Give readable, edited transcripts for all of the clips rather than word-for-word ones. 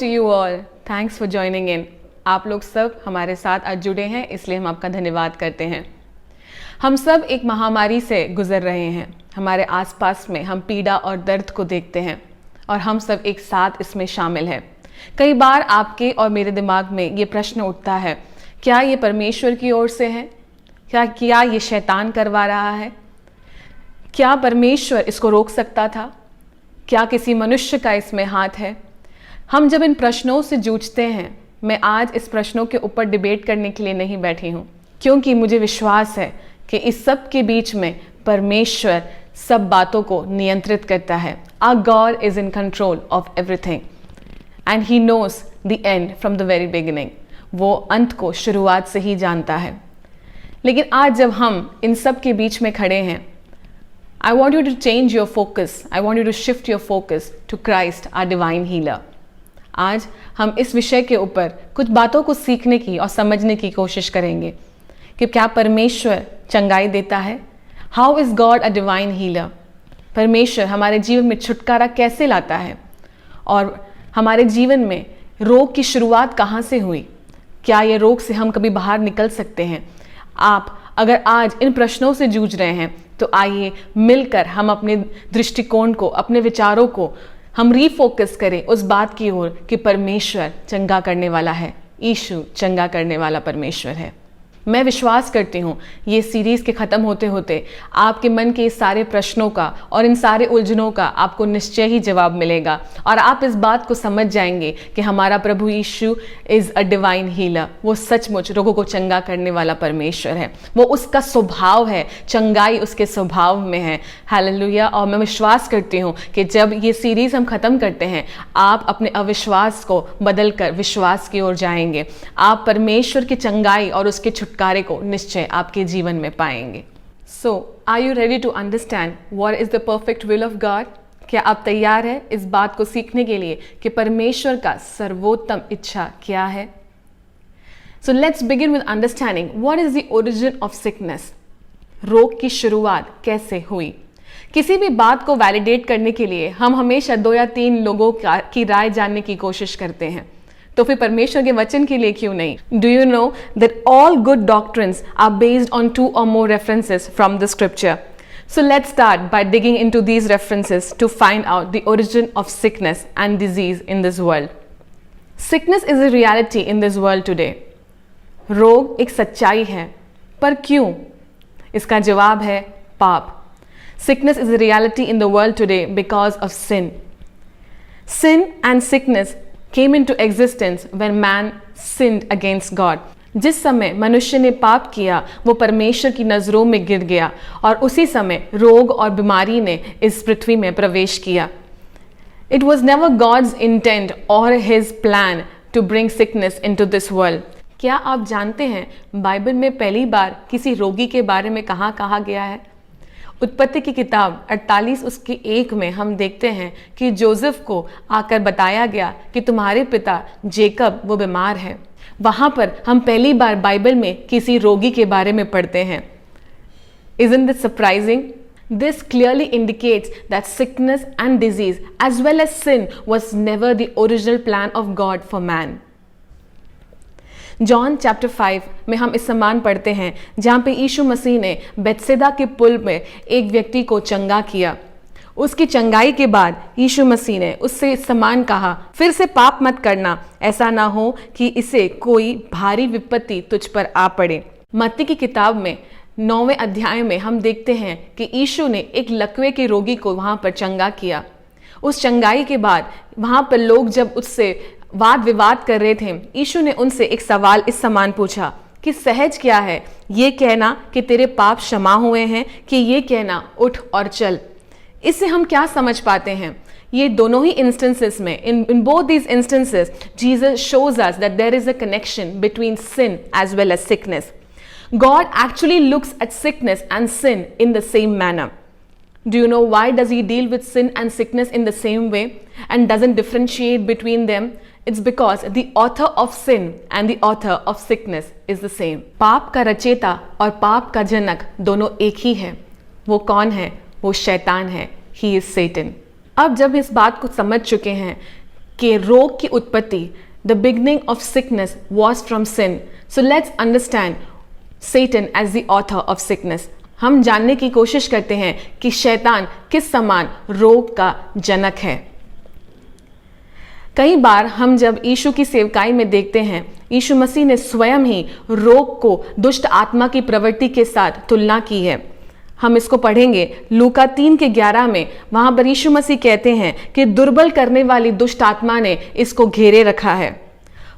to you all. Thanks for joining in. आप लोग सब हमारे साथ आज जुड़े हैं, इसलिए हम आपका धन्यवाद करते हैं। हम सब एक महामारी से गुजर रहे हैं। हमारे आसपास में हम पीड़ा और दर्द को देखते हैं और हम सब एक साथ इसमें शामिल हैं। कई बार आपके और मेरे दिमाग में ये प्रश्न उठता है, क्या ये परमेश्वर की ओर से है? क्या ये शैतान करवा रहा है? क्या परमेश्वर इसको रोक सकता था? क्या किसी मनुष्य का इसमें हाथ है? हम जब इन प्रश्नों से जूझते हैं, मैं आज इस प्रश्नों के ऊपर डिबेट करने के लिए नहीं बैठी हूँ, क्योंकि मुझे विश्वास है कि इस सब के बीच में परमेश्वर सब बातों को नियंत्रित करता है। Our God is in control of everything and He knows the end from the very beginning. वो अंत को शुरुआत से ही जानता है। लेकिन आज जब हम इन सब के बीच में खड़े हैं, I want you to change your focus. I want you to shift your focus to Christ, our divine healer. आज हम इस विषय के ऊपर कुछ बातों को सीखने की और समझने की कोशिश करेंगे कि क्या परमेश्वर चंगाई देता है? How is God a divine healer? परमेश्वर हमारे जीवन में छुटकारा कैसे लाता है? और हमारे जीवन में रोग की शुरुआत कहाँ से हुई? क्या ये रोग से हम कभी बाहर निकल सकते हैं? आप अगर आज इन प्रश्नों से जूझ रहे हैं तो आइए मिलकर हम अपने दृष्टिकोण को, अपने विचारों को हम रीफोकस करें उस बात की ओर कि परमेश्वर चंगा करने वाला है। यीशु चंगा करने वाला परमेश्वर है। मैं विश्वास करती हूँ ये सीरीज़ के ख़त्म होते होते आपके मन के इस सारे प्रश्नों का और इन सारे उलझनों का आपको निश्चय ही जवाब मिलेगा और आप इस बात को समझ जाएंगे कि हमारा प्रभु यीशु इज़ अ डिवाइन हीलर। वो सचमुच रोगों को चंगा करने वाला परमेश्वर है। वो उसका स्वभाव है, चंगाई उसके स्वभाव में है। हालेलुया। और मैं विश्वास करती हूँ कि जब ये सीरीज़ हम ख़त्म करते हैं, आप अपने अविश्वास को बदल कर विश्वास की ओर जाएंगे। आप परमेश्वर की चंगाई और उसके छुटकारे को निश्चय आपके जीवन में पाएंगे। So, are you ready to understand what is the perfect will of God? क्या आप तैयार हैं इस बात को सीखने के लिए कि परमेश्वर का सर्वोत्तम इच्छा क्या है? So let's begin with understanding what is the origin of sickness. रोग की शुरुआत कैसे हुई? किसी भी बात को वैलिडेट करने के लिए हम हमेशा 2 या 3 लोगों की राय जानने की कोशिश करते हैं। तो फिर परमेश्वर के वचन के लिए क्यों नहीं? Do you know that all good doctrines are based on 2 or more references from the scripture? So let's start by digging into these references to find out the origin of sickness and disease in this world. Sickness is a reality in this world today. रोग एक सच्चाई है, पर क्यों? इसका जवाब है पाप। Sickness is a reality in the world today because of sin. Sin and sickness came into existence when man sinned against God. जिस समय मनुष्य ने पाप किया, वो परमेश्वर की नज़रों में गिर गया और उसी समय रोग और बीमारी ने इस पृथ्वी में प्रवेश किया। It was never God's intent or His plan to bring sickness into this world. क्या आप जानते हैं बाइबल में पहली बार किसी रोगी के बारे में कहाँ कहा गया है? उत्पत्ति की किताब 48 उसके 1 में हम देखते हैं कि जोसेफ को आकर बताया गया कि तुम्हारे पिता जेकब वो बीमार है। वहाँ पर हम पहली बार बाइबल में किसी रोगी के बारे में पढ़ते हैं। Isn't this surprising? This clearly indicates that sickness and disease as well as sin was never the original plan of God for man. John chapter 5 में हम इस समान पढ़ते हैं जहाँ पे यीशु मसीह ने बेतसैदा के पुल में एक व्यक्ति को चंगा किया। उसकी चंगाई के बाद यीशु मसीह ने उससे इस समान कहा, फिर से पाप मत करना, ऐसा ना हो कि इसे कोई भारी विपत्ति तुझ पर आ पड़े। मत्ती की किताब में 9वें अध्याय में हम देखते हैं कि यीशु ने एक लकवे के रोगी को वहाँ पर चंगा किया। उस चंगाई के बाद वहाँ पर लोग जब उससे वाद विवाद कर रहे थे, यीशु ने उनसे एक सवाल इस समान पूछा कि सहज क्या है, ये कहना कि तेरे पाप क्षमा हुए हैं कि ये कहना उठ और चल? इससे हम क्या समझ पाते हैं? ये दोनों ही इंस्टेंसेस में, in both these instances, Jesus shows us that there is a connection between sin as well as sickness. God actually looks at sickness and sin in the same manner. Do you know why does he deal with sin and sickness in the same way and doesn't differentiate between them? It's because the author of sin and the author of sickness is the same. पाप का रचयिता और पाप का जनक दोनों एक ही है। वो कौन है? वो शैतान है। He is Satan. अब जब इस बात को समझ चुके हैं कि रोग की उत्पत्ति, the beginning of sickness was from sin. So let's understand Satan as the author of sickness. हम जानने की कोशिश करते हैं कि शैतान किस समान रोग का जनक है. कई बार हम जब यीशु की सेवकाई में देखते हैं, यीशु मसीह ने स्वयं ही रोग को दुष्ट आत्मा की प्रवृत्ति के साथ तुलना की है. हम इसको पढ़ेंगे लूका 3:11 में. वहां पर यीशु मसीह कहते हैं कि दुर्बल करने वाली दुष्ट आत्मा ने इसको घेरे रखा है.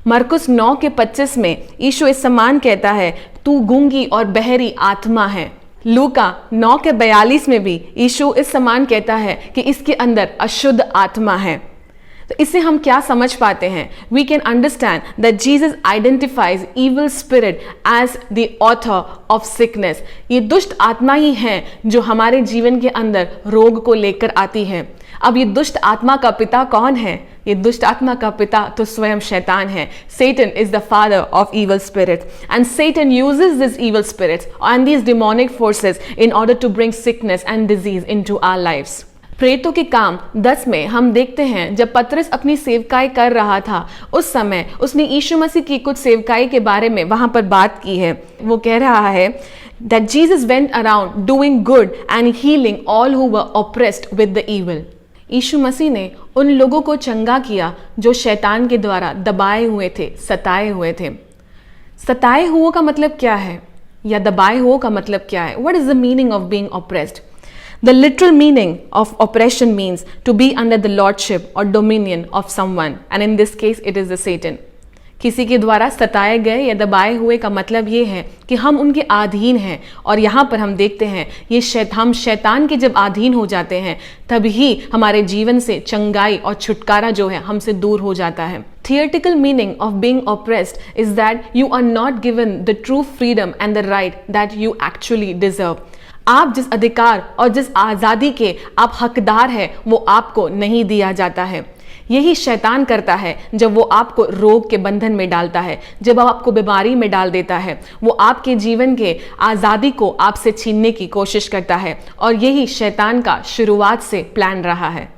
मरकुस 9:25 में यीशु इस समान कहता है, तू गूंगी और बहरी आत्मा है. लूका 9:42 में भी यीशु इस समान कहता है कि इसके अंदर अशुद्ध आत्मा है. तो इससे हम क्या समझ पाते हैं? We can understand that Jesus identifies evil spirit as the author of sickness. ये दुष्ट आत्मा ही है जो हमारे जीवन के अंदर रोग को लेकर आती है. अब ये दुष्ट आत्मा का पिता कौन है? ये दुष्ट आत्मा का पिता तो स्वयं शैतान है. Satan is the father of evil spirit, and Satan uses these evil spirits and these demonic forces in order to bring sickness and disease into our lives. प्रेरितों के काम 10 में हम देखते हैं जब पतरस अपनी सेवकाई कर रहा था, उस समय उसने यीशु मसीह की कुछ सेवकाई के बारे में वहां पर बात की है. वो कह रहा है that Jesus went around doing good and healing all who were oppressed with the evil. यीशु मसीह ने उन लोगों को चंगा किया जो शैतान के द्वारा दबाए हुए थे, सताए हुए थे. सताए हुओं का मतलब क्या है, या दबाए हुओं का मतलब क्या है? What is the meaning of being oppressed? The literal meaning of oppression means to be under the lordship or dominion of someone, and in this case it is the Satan. किसी के द्वारा सताए गए या दबाए हुए का मतलब ये है कि हम उनके अधीन हैं. और यहाँ पर हम देखते हैं हम शैतान के जब अधीन हो जाते हैं तभी हमारे जीवन से चंगाई और छुटकारा जो है हमसे दूर हो जाता है. Theoretical meaning of being oppressed is that you are not given the true freedom and the right that you actually deserve. आप जिस अधिकार और जिस आज़ादी के आप हकदार हैं वो आपको नहीं दिया जाता है. यही शैतान करता है जब वो आपको रोग के बंधन में डालता है, जब वो आपको बीमारी में डाल देता है. वो आपके जीवन के आज़ादी को आपसे छीनने की कोशिश करता है, और यही शैतान का शुरुआत से प्लान रहा है.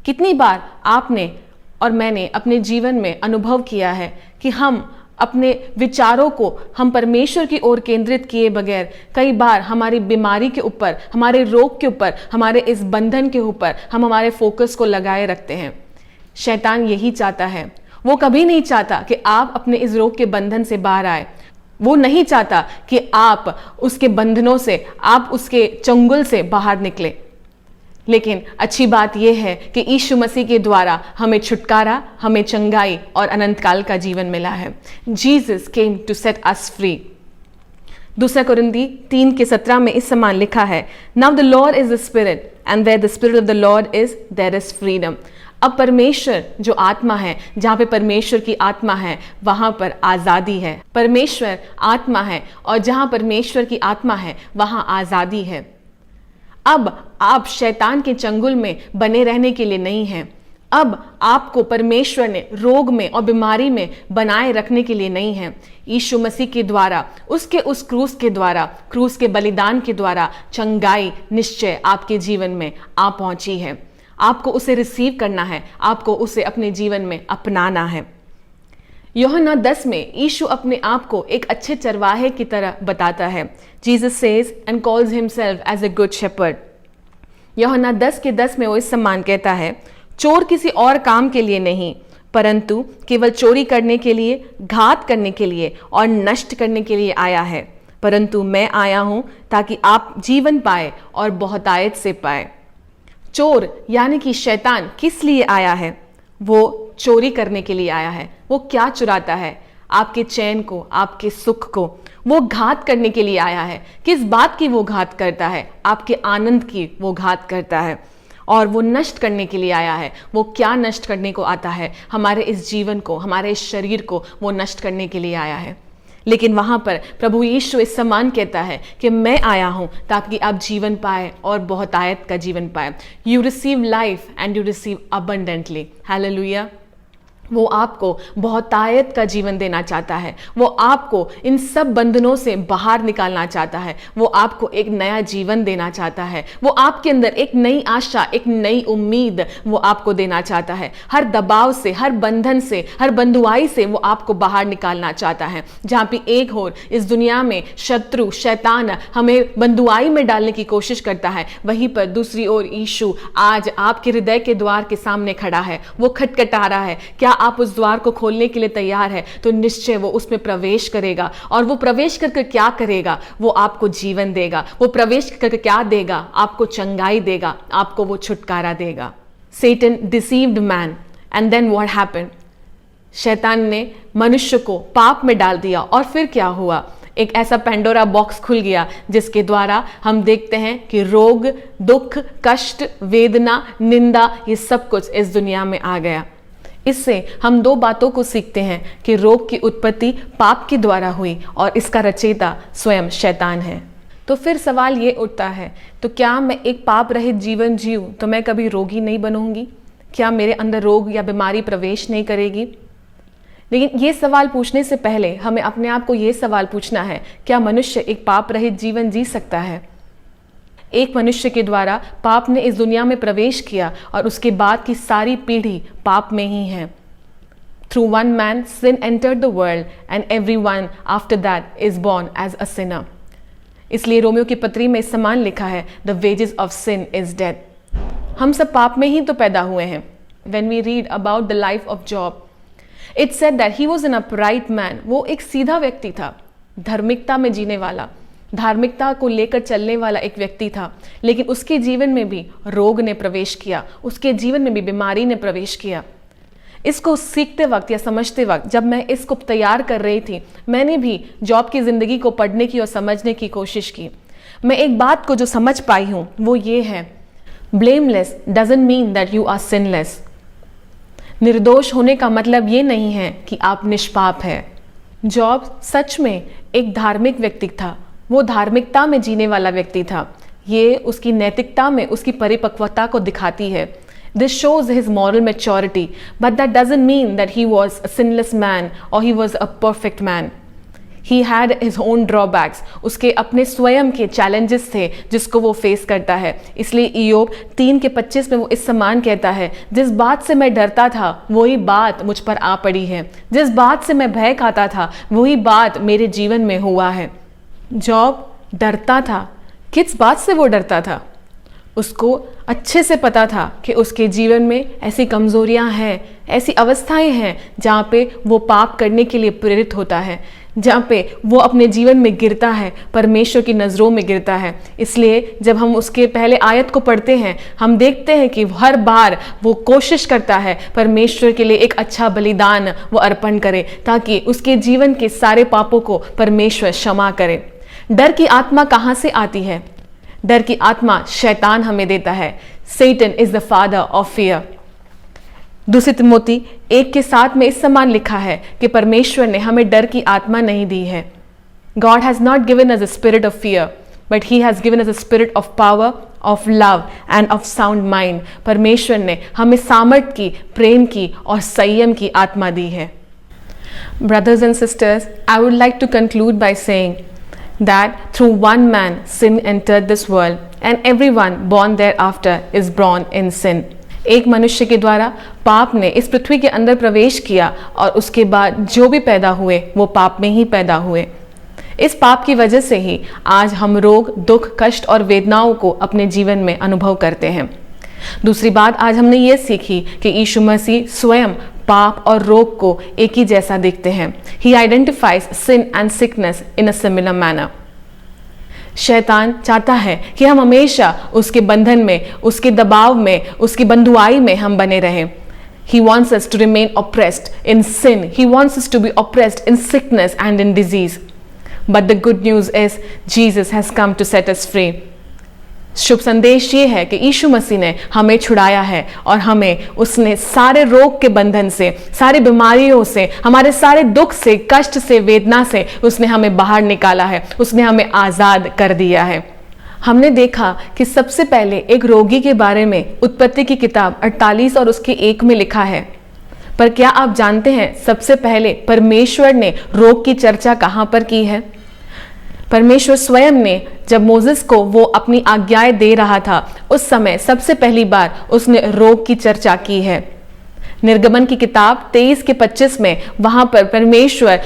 कितनी बार आपने और मैंने अपने जीवन में अनुभव किया है कि हम अपने विचारों को हम परमेश्वर की ओर केंद्रित किए बगैर कई बार हमारी बीमारी के ऊपर, हमारे रोग के ऊपर, हमारे इस बंधन के ऊपर हम हमारे फोकस को लगाए रखते हैं. शैतान यही चाहता है. वो कभी नहीं चाहता कि आप अपने इस रोग के बंधन से बाहर आए. वो नहीं चाहता कि आप उसके बंधनों से, आप उसके चंगुल से बाहर निकले. लेकिन अच्छी बात यह है कि यीशु मसीह के द्वारा हमें छुटकारा, हमें चंगाई और अनंत काल का जीवन मिला है. Jesus came to set us free. 2 कुरिन्थी 3:17 में इस समान लिखा है, now the Lord is the spirit and where the spirit of the Lord is there is freedom. अब परमेश्वर जो आत्मा है, जहाँ पे परमेश्वर की आत्मा है वहाँ पर आज़ादी है. परमेश्वर आत्मा है और जहाँ परमेश्वर की आत्मा है वहाँ आज़ादी है. अब आप शैतान के चंगुल में बने रहने के लिए नहीं हैं. अब आपको परमेश्वर ने रोग में और बीमारी में बनाए रखने के लिए नहीं है. यीशु मसीह के द्वारा, उसके उस क्रूस के द्वारा, क्रूस के बलिदान के द्वारा चंगाई निश्चय आपके जीवन में आ पहुंची है. आपको उसे रिसीव करना है, आपको उसे अपने जीवन में अपनाना है. यूहन्ना 10 में यीशु अपने आप को एक अच्छे चरवाहे की तरह बताता है. Jesus says and calls himself as a good shepherd. यूहन्ना 10:10 में वो इस समान कहता है, चोर किसी और काम के लिए नहीं परंतु केवल चोरी करने के लिए, घात करने के लिए और नष्ट करने के लिए आया है. परंतु मैं आया हूं ताकि आप जीवन पाए और बहुतायत से पाए. चोर यानी कि शैतान किस लिए आया है? वो चोरी करने के लिए आया है. वो क्या चुराता है? आपके चैन को, आपके सुख को. वो घात करने के लिए आया है. किस बात की वो घात करता है? आपके आनंद की वो घात करता है. और वो नष्ट करने के लिए आया है. वो क्या नष्ट करने को आता है? हमारे इस जीवन को, हमारे इस शरीर को वो नष्ट करने के लिए आया है. लेकिन वहां पर प्रभु यीशु इस समान कहता है कि मैं आया हूं ताकि आप जीवन पाए और बहुतायत का जीवन पाए. You receive life and you receive abundantly. Hallelujah. वो आपको बहुतायत का जीवन देना चाहता है। वो आपको इन सब बंधनों से बाहर निकालना चाहता है। वो आपको एक नया जीवन देना चाहता है। वो आपके अंदर एक नई आशा, एक नई उम्मीद वो आपको देना चाहता है। हर दबाव से, हर बंधन से, हर बंधुआई से वो आपको बाहर निकालना चाहता है। जहाँ पे एक ओर इस दुनिया में शत्रु शैतान हमें बंधुआई में डालने की कोशिश करता है, वहीं पर दूसरी ओर यीशु आज आपके हृदय के द्वार के सामने खड़ा है। वो खटखटा रहा है। क्या आप उस द्वार को खोलने के लिए तैयार है? तो निश्चय वो उसमें प्रवेश करेगा। और वो प्रवेश करके क्या करेगा? वो आपको जीवन देगा। वो प्रवेश करके क्या देगा? आपको चंगाई देगा, आपको वो छुटकारा देगा। Satan deceived man and then what happened? शैतान ने मनुष्य को पाप में डाल दिया और फिर क्या हुआ? एक ऐसा पेंडोरा बॉक्स खुल गया जिसके द्वारा हम देखते हैं कि रोग, दुख, कष्ट, वेदना, निंदा, ये सब कुछ इस दुनिया में आ गया। इससे हम दो बातों को सीखते हैं कि रोग की उत्पत्ति पाप के द्वारा हुई और इसका रचयिता स्वयं शैतान है। तो फिर सवाल ये उठता है, तो क्या मैं एक पाप रहित जीवन जीऊं तो मैं कभी रोगी नहीं बनूंगी? क्या मेरे अंदर रोग या बीमारी प्रवेश नहीं करेगी? लेकिन ये सवाल पूछने से पहले हमें अपने आप को ये सवाल पूछना है, क्या मनुष्य एक पाप रहित जीवन जी सकता है? एक मनुष्य के द्वारा पाप ने इस दुनिया में प्रवेश किया और उसके बाद की सारी पीढ़ी पाप में ही है। Through one man sin entered the world and everyone after that is born as a sinner. इसलिए रोमियो की पत्री में समान लिखा है, The wages of sin is death. हम सब पाप में ही तो पैदा हुए हैं। When we read about the life of Job, it said that he was an upright man. वो एक सीधा व्यक्ति था, धार्मिकता में जीने वाला, धार्मिकता को लेकर चलने वाला एक व्यक्ति था। लेकिन उसके जीवन में भी रोग ने प्रवेश किया, उसके जीवन में भी बीमारी ने प्रवेश किया। इसको सीखते वक्त या समझते वक्त जब मैं इसको तैयार कर रही थी, मैंने भी जॉब की ज़िंदगी को पढ़ने की और समझने की कोशिश की। मैं एक बात को जो समझ पाई हूँ वो ये है, blameless doesn't mean that you are sinless. निर्दोष होने का मतलब ये नहीं है कि आप निष्पाप हैं। जॉब सच में एक धार्मिक व्यक्ति था, वो धार्मिकता में जीने वाला व्यक्ति था। ये उसकी नैतिकता में उसकी परिपक्वता को दिखाती है। This shows his moral maturity, but that doesn't mean that he was a sinless man or he was a perfect man. He had his own drawbacks. उसके अपने स्वयं के challenges थे जिसको वो फेस करता है। इसलिए इयोब 3:25 में वो इस समान कहता है, जिस बात से मैं डरता था वही बात मुझ पर आ पड़ी है, जिस बात से मैं भय खाता था वही बात मेरे जीवन में हुआ है। जॉब डरता था। किस बात से वो डरता था? उसको अच्छे से पता था कि उसके जीवन में ऐसी कमजोरियां हैं, ऐसी अवस्थाएं हैं जहाँ पे वो पाप करने के लिए प्रेरित होता है, जहाँ पे वो अपने जीवन में गिरता है, परमेश्वर की नज़रों में गिरता है। इसलिए जब हम उसके पहले आयत को पढ़ते हैं, हम देखते हैं कि हर बार वो कोशिश करता है परमेश्वर के लिए एक अच्छा बलिदान वो अर्पण करे, ताकि उसके जीवन के सारे पापों को परमेश्वर क्षमा करे। डर की आत्मा कहाँ से आती है? डर की आत्मा शैतान हमें देता है। Satan is the father of fear. 2 Timothy 1:7 में इस समान लिखा है कि परमेश्वर ने हमें डर की आत्मा नहीं दी है। God has not given us a spirit of fear, but He has given us a spirit of power, of love and of sound mind. परमेश्वर ने हमें सामर्थ्य की, प्रेम की और संयम की आत्मा दी है। Brothers and sisters, I would like to conclude by saying that through one man sin entered this world and everyone born thereafter is born in sin. एक मनुष्य के द्वारा पाप ने इस पृथ्वी के अंदर प्रवेश किया और उसके बाद जो भी पैदा हुए वो पाप में ही पैदा हुए। इस पाप की वजह से ही आज हम रोग, दुख, कष्ट और वेदनाओं को अपने जीवन में अनुभव करते हैं। दूसरी बात आज हमने ये सीखी कि यीशु मसीह स्वयं पाप और रोग को एक ही जैसा देखते हैं। He identifies sin and sickness in a similar manner. शैतान चाहता है कि हम हमेशा उसके बंधन में, उसके दबाव में, उसकी बंधुआई में हम बने रहें। He wants us to remain oppressed in sin. He wants us to be oppressed in sickness and in disease. But the good news is Jesus has come to set us free. शुभ संदेश ये है कि यीशु मसीह ने हमें छुड़ाया है और हमें उसने सारे रोग के बंधन से, सारी बीमारियों से, हमारे सारे दुख से, कष्ट से, वेदना से उसने हमें बाहर निकाला है, उसने हमें आज़ाद कर दिया है। हमने देखा कि सबसे पहले एक रोगी के बारे में उत्पत्ति की किताब 48 और उसके 1 में लिखा है, पर क्या आप जानते हैं सबसे पहले परमेश्वर ने रोग की चर्चा कहां पर की है? परमेश्वर स्वयं ने जब मोसेस को वो अपनी आज्ञाएं दे रहा था, उस समय सबसे पहली बार उसने रोग की चर्चा की है। निर्गमन की किताब 23:25 में वहां पर परमेश्वर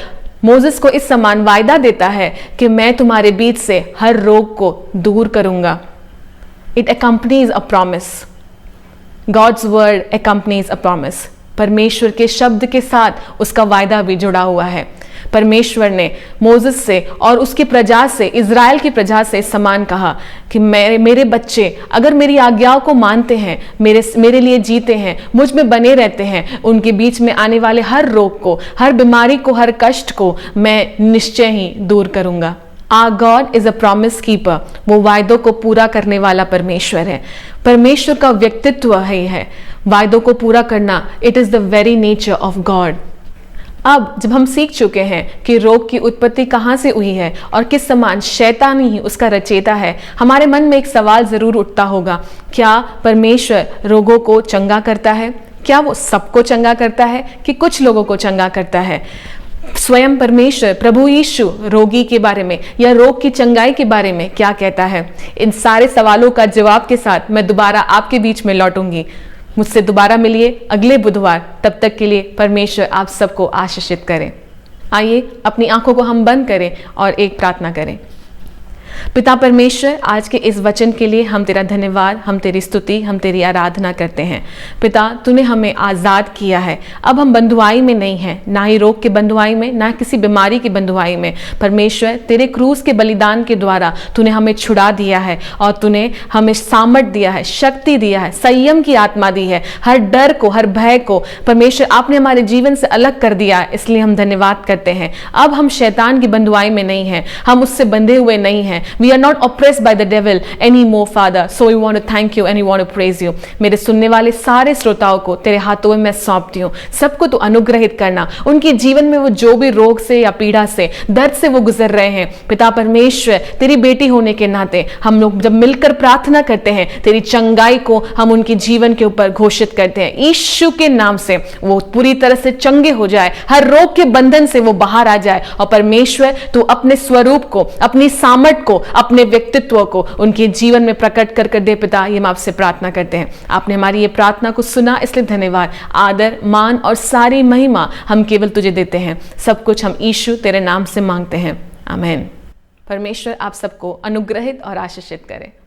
मोसेस को इस समान वायदा देता है कि मैं तुम्हारे बीच से हर रोग को दूर करूंगा। It accompanies a promise. God's word accompanies a promise. परमेश्वर के शब्द के साथ उसका वायदा भी जुड़ा हुआ है। परमेश्वर ने मोसेस से और उसकी प्रजा से, इज़राइल की प्रजा से समान कहा कि मेरे बच्चे अगर मेरी आज्ञाओं को मानते हैं, मेरे लिए जीते हैं, मुझ में बने रहते हैं, उनके बीच में आने वाले हर रोग को, हर बीमारी को, हर कष्ट को मैं निश्चय ही दूर करूंगा। Our God is a promise keeper. वो वायदों को पूरा करने वाला परमेश्वर है। परमेश्वर का व्यक्तित्व है वायदों को पूरा करना। It is the very nature of God. अब जब हम सीख चुके हैं कि रोग की उत्पत्ति कहाँ से हुई है और किस समान शैतान ही उसका रचयिता है, हमारे मन में एक सवाल जरूर उठता होगा, क्या परमेश्वर रोगों को चंगा करता है? क्या वो सबको चंगा करता है कि कुछ लोगों को चंगा करता है? स्वयं परमेश्वर प्रभु यीशु रोगी के बारे में या रोग की चंगाई के बारे में क्या कहता है? इन सारे सवालों का जवाब के साथ मैं दोबारा आपके बीच में लौटूंगी। मुझसे दोबारा मिलिए अगले बुधवार। तब तक के लिए परमेश्वर आप सबको आशीषित करें। आइए अपनी आंखों को हम बंद करें और एक प्रार्थना करें। पिता परमेश्वर, आज के इस वचन के लिए हम तेरा धन्यवाद, हम तेरी स्तुति, हम तेरी आराधना करते हैं। पिता, तूने हमें आज़ाद किया है। अब हम बंधुआई में नहीं हैं, ना ही रोग के बंधुआई में, ना किसी बीमारी की बंधुआई में। परमेश्वर, तेरे क्रूस के बलिदान के द्वारा तूने हमें छुड़ा दिया है और तूने हमें सामर्थ दिया है, शक्ति दिया है, संयम की आत्मा दी है। हर डर को, हर भय को परमेश्वर आपने हमारे जीवन से अलग कर दिया है, इसलिए हम धन्यवाद करते हैं। अब हम शैतान की बंधुआई में नहीं हैं, हम उससे बंधे हुए नहीं हैं। We are not oppressed by the devil anymore, Father. So we want to thank you and we want to praise you. मेरे सुनने वाले सारे श्रोताओं को तेरे हाथों में मैं सौंपती हूँ। सबको तू अनुग्रहित करना। उनके जीवन में वो जो भी रोग से या पीड़ा से, दर्द से वो गुजर रहे हैं, पिता परमेश्वर, तेरी बेटी होने के नाते हम लोग जब मिलकर प्रार्थना करते हैं, तेरी चंगाई को हम उनके जीवन के ऊपर घोषित करते हैं। यीशु के नाम से वो पूरी तरह से चंगे हो जाए, हर रोग के बंधन से वो बाहर आ जाए। और परमेश्वर, तू अपने स्वरूप को, अपनी सामर्थ को, अपने व्यक्तित्व को उनके जीवन में प्रकट कर दे। पिता, ये हम आपसे प्रार्थना करते हैं। आपने हमारी ये प्रार्थना को सुना, इसलिए धन्यवाद। आदर, मान और सारी महिमा हम केवल तुझे देते हैं। सब कुछ हम यीशु तेरे नाम से मांगते हैं, आमीन। परमेश्वर आप सबको अनुग्रहित और आशीषित करे।